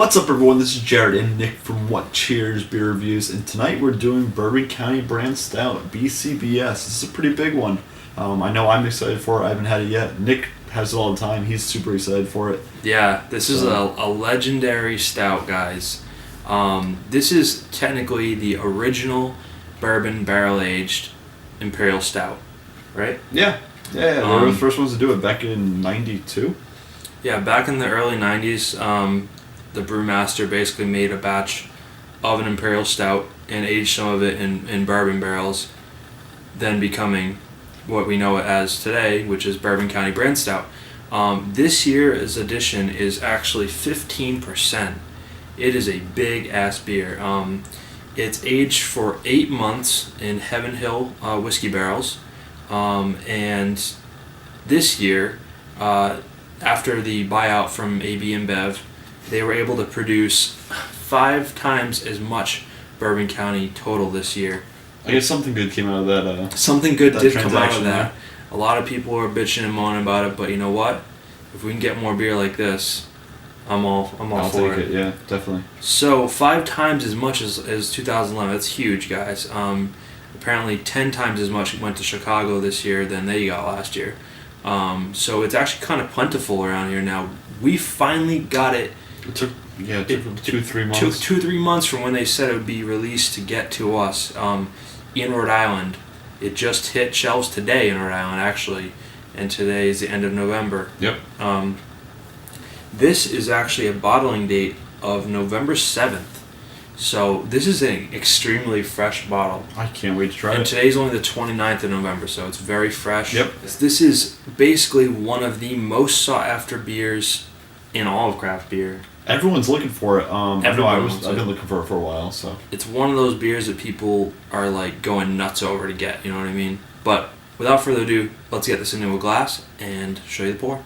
What's up, everyone? This is Jared and Nick from WhatCheers Beer Reviews, and tonight we're doing Bourbon County Brand Stout, BCBS. This is a pretty big one. I know I'm excited for it. I haven't had it yet. Nick has it all the time. He's super excited for it. Yeah, this is a legendary stout, guys. This is technically the original bourbon barrel-aged Imperial Stout, right? Yeah. They were the first ones to do it back in '92. Yeah, back in the early 90s, the brewmaster basically made a batch of an Imperial Stout and aged some of it in bourbon barrels, then becoming what we know it as today, which is Bourbon County Brand Stout. This year's edition is actually 15%. It is a big-ass beer. It's aged for 8 months in Heaven Hill whiskey barrels, and this year, after the buyout from AB InBev, they were able to produce 5 times as much Bourbon County total this year. I guess something good came out of that. Something good did come out of that. A lot of people are bitching and moaning about it, but you know what? If we can get more beer like this, I'll for it. Yeah, definitely. So 5 times as much as 2011. That's huge, guys. Apparently 10 times as much went to Chicago this year than they got last year. So it's actually kind of plentiful around here now. We finally got it. It took 2-3 months. Took 2-3 months from when they said it would be released to get to us. In Rhode Island, it just hit shelves today in Rhode Island, actually, and today is the end of November. Yep. This is actually a bottling date of November 7th. So this is an extremely fresh bottle. I can't wait to try it. And today's only the 29th of November, so it's very fresh. Yep. This is basically one of the most sought-after beers in all of craft beer. Everyone's looking for it. I've been looking for it for a while. So it's one of those beers that people are like going nuts over to get. You know what I mean? But without further ado, let's get this into a glass and show you the pour.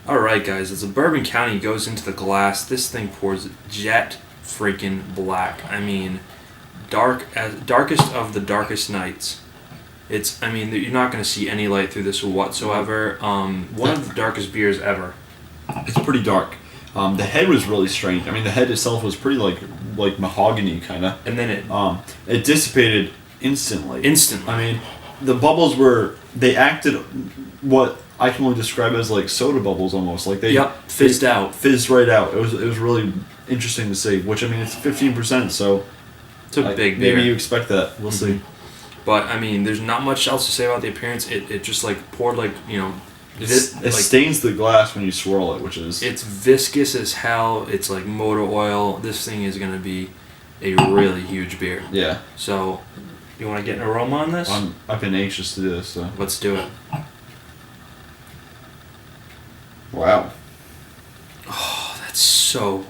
All right, guys. As the Bourbon County goes into the glass, this thing pours jet freaking black. I mean, darkest of the darkest nights. You're not going to see any light through this whatsoever. One of the darkest beers ever. It's pretty dark. The head was really strange. I mean, the head itself was pretty like mahogany kind of. And then it dissipated instantly. Instantly. I mean, the bubbles they acted what I can only describe as like soda bubbles almost. Like they fizzed out. Fizzed right out. It was really interesting to see. Which I mean, it's 15%, so it's a big beer. Maybe you expect that. We'll see. But I mean, there's not much else to say about the appearance. It just like poured like It stains the glass when you swirl it, which is... It's viscous as hell. It's like motor oil. This thing is going to be a really huge beer. Yeah. So, you want to get an aroma on this? I've been anxious to do this, so... Let's do it. Wow. Oh, that's so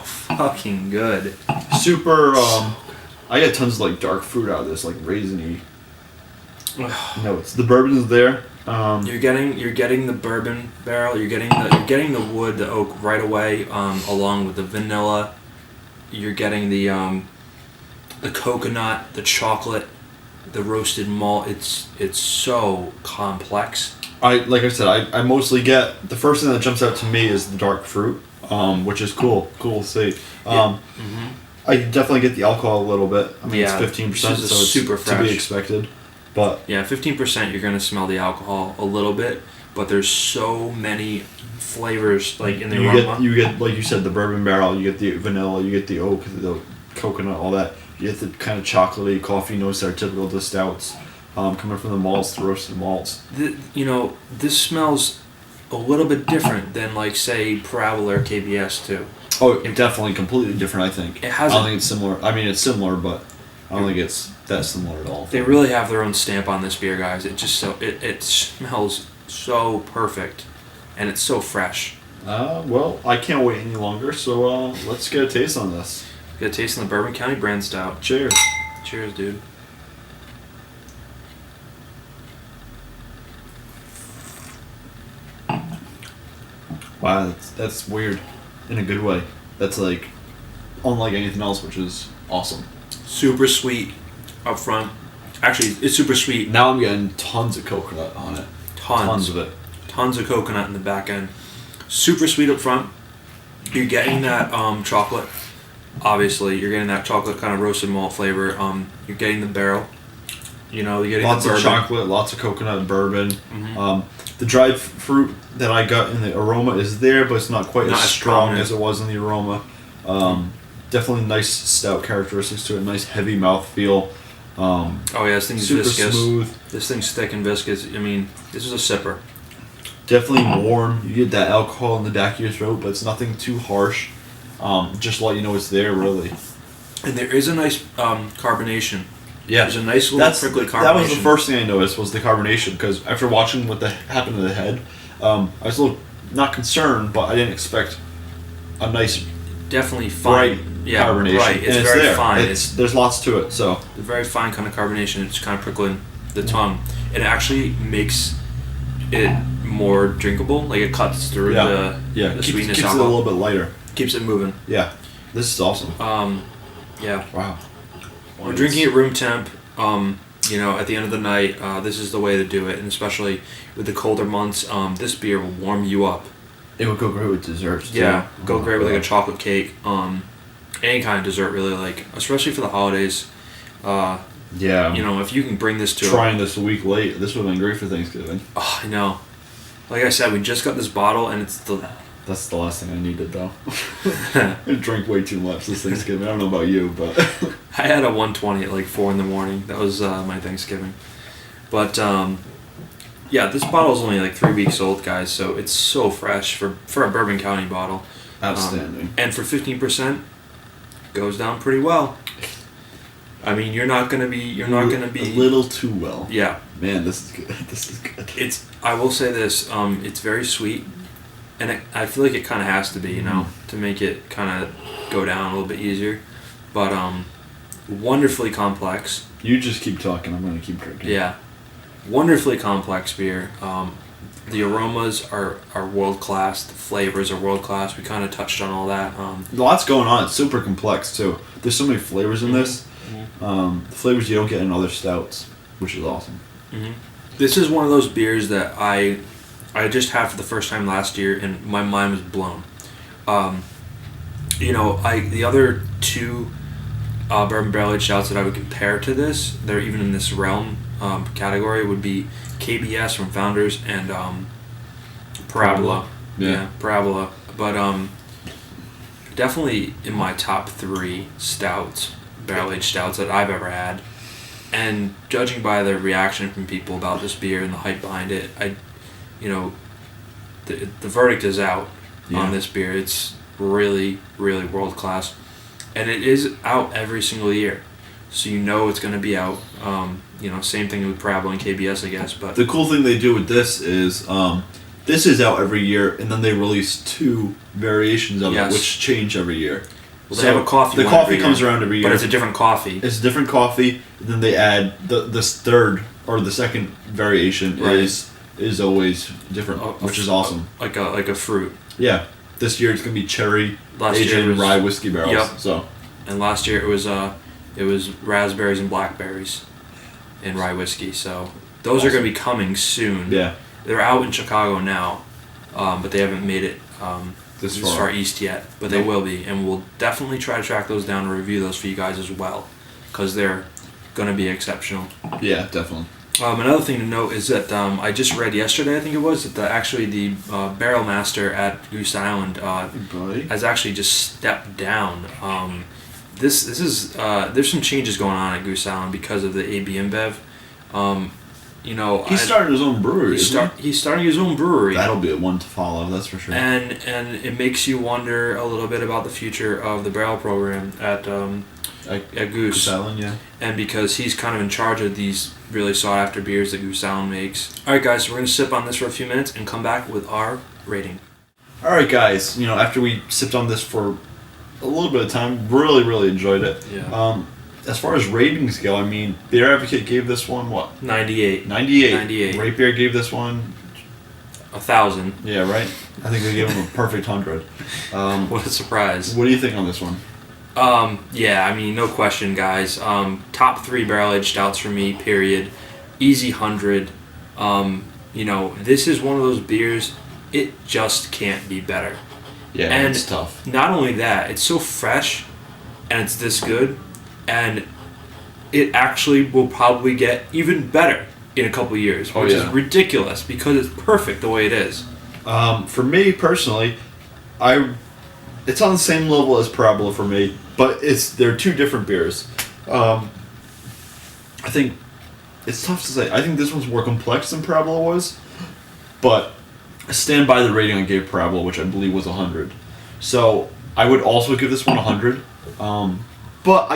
fucking good. Super, I got tons of like dark fruit out of this, like raisiny notes. The bourbon is there. You're getting the bourbon barrel. You're getting the wood, the oak right away, along with the vanilla. You're getting the coconut, the chocolate, the roasted malt. It's so complex. Like I said, I mostly get the first thing that jumps out to me is the dark fruit, which is cool to see. I definitely get the alcohol a little bit. I mean, it's 15%, so it's super fresh. To be expected. But yeah, 15%, you're going to smell the alcohol a little bit, but there's so many flavors like in the aroma. You get, like you said, the bourbon barrel, you get the vanilla, you get the oak, the coconut, all that. You get the kind of chocolatey coffee notes that are typical of the stouts, coming from the malts, the roasted malts. This smells a little bit different than, like, say, Parabola or KBS, too. Oh, definitely completely different, I think. It has I don't think it's similar. I mean, it's similar, but I don't think it's that similar at all. They really have their own stamp on this beer, guys. It just it smells so perfect, and it's so fresh. Well, I can't wait any longer, so let's get a taste on this. Get a taste on the Bourbon County Brand Stout. Cheers. Cheers, dude. Wow, that's weird in a good way. That's like unlike anything else, which is awesome. Super sweet up front. Actually, it's super sweet. Now I'm getting tons of coconut on it. Tons of it. Tons of coconut in the back end. Super sweet up front. You're getting that chocolate. Obviously, you're getting that chocolate kind of roasted malt flavor. You're getting the barrel. You know, you're getting lots the of bourbon. chocolate, lots of coconut and bourbon. Mm-hmm. The dried fruit that I got in the aroma is there, but it's not quite as strong prominent as it was in the aroma. Definitely nice stout characteristics to it. Nice heavy mouthfeel. Oh yeah, this thing's super viscous. smooth. This thing's thick and viscous. I mean, this is a sipper. Definitely warm. You get that alcohol in the back of your throat, but it's nothing too harsh. Just to let you know it's there, really. And there is a nice carbonation. Yeah, there's a nice little prickly carbonation. That was the first thing I noticed was the carbonation, because after watching what happened to the head, I was a little not concerned, but I didn't expect a nice, definitely fine, carbonation. Right, it's and very there. fine. There's lots to it, so a very fine kind of carbonation. It's kind of prickling the tongue. It actually makes it more drinkable. Like it cuts through the sweetness. Keeps it a little bit lighter. Keeps it moving. Yeah, this is awesome. Yeah. Wow. We're drinking at room temp. You know, at the end of the night, this is the way to do it, and especially with the colder months, this beer will warm you up. It would go great with desserts too. Yeah, go great with like a chocolate cake. Any kind of dessert, really, like especially for the holidays. Yeah. You know, if you can bring this to trying this a week late, this would have been great for Thanksgiving. Oh, I know. Like I said, we just got this bottle, and it's the. That's the last thing I needed, though. I drank way too much this Thanksgiving. I don't know about you, but I had a 120 at like 4 in the morning. That was my Thanksgiving. But yeah, this bottle's only like 3 weeks old, guys. So it's so fresh for a Bourbon County bottle. Outstanding. And for 15%, goes down pretty well. I mean, you're not gonna be a little too well. Yeah. Man, this is good. This is good. I will say this. It's very sweet, and I feel like it kind of has to be, you know, to make it kind of go down a little bit easier. But wonderfully complex. You just keep talking. I'm gonna keep drinking. Yeah, wonderfully complex beer. The aromas are world class. The flavors are world class. We kind of touched on all that. Lots going on. It's super complex too. There's so many flavors in this. The flavors you don't get in other stouts, which is awesome. This is one of those beers that I just had for the first time last year, and my mind was blown. You know, the other two bourbon barrel aged stouts that I would compare to this, they're even in this realm category, would be KBS from Founders and Parabola. Yeah, Parabola. But definitely in my top 3 stouts, barrel aged stouts that I've ever had. And judging by the reaction from people about this beer and the hype behind it, the verdict is out on this beer. It's really, really world class, and it is out every single year, so you know it's going to be out. You know, same thing with Parabola and KBS, I guess. But the cool thing they do with this is this is out every year, and then they release 2 variations of it, which change every year. Well, they have a coffee. The coffee comes around every year, but it's a different coffee. It's a different coffee. And then they add this third or the second variation is always different, which is awesome. Like a fruit. Yeah, this year it's gonna be cherry Last aged year in rye whiskey barrels. Yep. So, and last year it was raspberries and blackberries in rye whiskey. So those are gonna be coming soon. Yeah, they're out in Chicago now, but they haven't made it this far east yet. But they will be, and we'll definitely try to track those down and review those for you guys as well, because they're gonna be exceptional. Yeah, definitely. Another thing to note is that I just read yesterday, I think it was, that the barrel master at Goose Island has actually just stepped down. This is there's some changes going on at Goose Island because of the AB InBev. You know, he's starting his own brewery. He's starting his own brewery. That'll be a one to follow, that's for sure. And it makes you wonder a little bit about the future of the barrel program at Goose Island, yeah. And because he's kind of in charge of these really sought after beers that Goose Island makes. All right, guys, so we're gonna sip on this for a few minutes and come back with our rating. All right, guys. You know, after we sipped on this for a little bit of time, really enjoyed it. Yeah. As far as ratings go, I mean, BeerAdvocate gave this one what? 98. 98. RateBeer gave this one 1,000. Yeah, right. I think they gave him a perfect 100. What a surprise! What do you think on this one? Yeah, I mean, no question, guys. Top 3 barrel aged stouts for me. Period. Easy 100. You know, this is one of those beers. It just can't be better. Yeah, and it's tough. Not only that, it's so fresh, and it's this good, and it actually will probably get even better in a couple of years, which is ridiculous because it's perfect the way it is. For me personally, it's on the same level as Parabola for me, but they're two different beers. I think it's tough to say. I think this one's more complex than Parabola was, but I stand by the rating I gave Parabola, which I believe was 100. So I would also give this one 100, but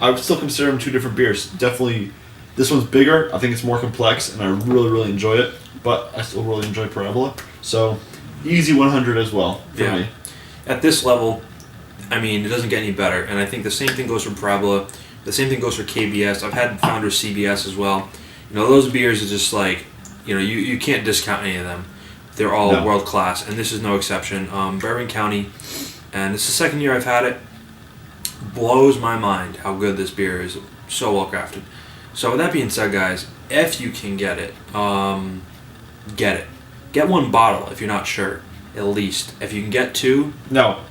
I would still consider them two different beers. Definitely, this one's bigger. I think it's more complex, and I really, really enjoy it. But I still really enjoy Parabola. So, easy 100 as well for me. At this level, I mean, it doesn't get any better. And I think the same thing goes for Parabola. The same thing goes for KBS. I've had Founders CBS as well. You know, those beers are just like, you know, you can't discount any of them. They're all world class, and this is no exception. Bourbon County, and it's the second year I've had it. Blows my mind how good this beer is. So well crafted. So with that being said, guys, if you can get it, get it. Get one bottle if you're not sure, at least. If you can get two. No.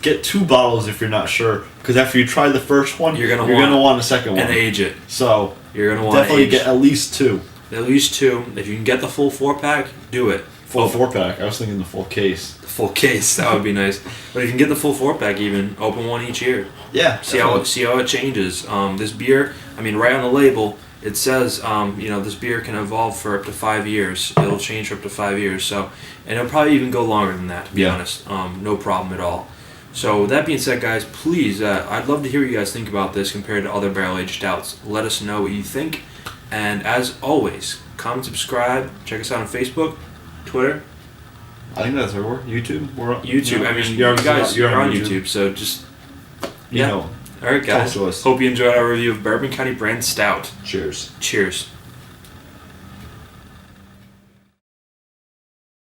Get 2 bottles if you're not sure, because after you try the first one, you're gonna want a second one and age it. So you're gonna want definitely get at least 2. At least 2. If you can get the full 4-pack, do it. Full 4-pack. I was thinking the full case. The full case, that would be nice. But if you can get the full 4-pack, even open one each year. Yeah. See how it changes. This beer, I mean, right on the label, it says, this beer can evolve for up to 5 years. It'll change for up to 5 years. So, and it'll probably even go longer than that, to be honest. No problem at all. So, with that being said, guys, please, I'd love to hear what you guys think about this compared to other barrel aged stouts. Let us know what you think. And as always, comment, subscribe, check us out on Facebook, Twitter. I think that's everywhere. YouTube. We're on YouTube. You know, I mean, you guys, you're on YouTube, so just you know. All right, guys. Talk to us. Hope you enjoyed our review of Bourbon County Brand Stout. Cheers. Cheers.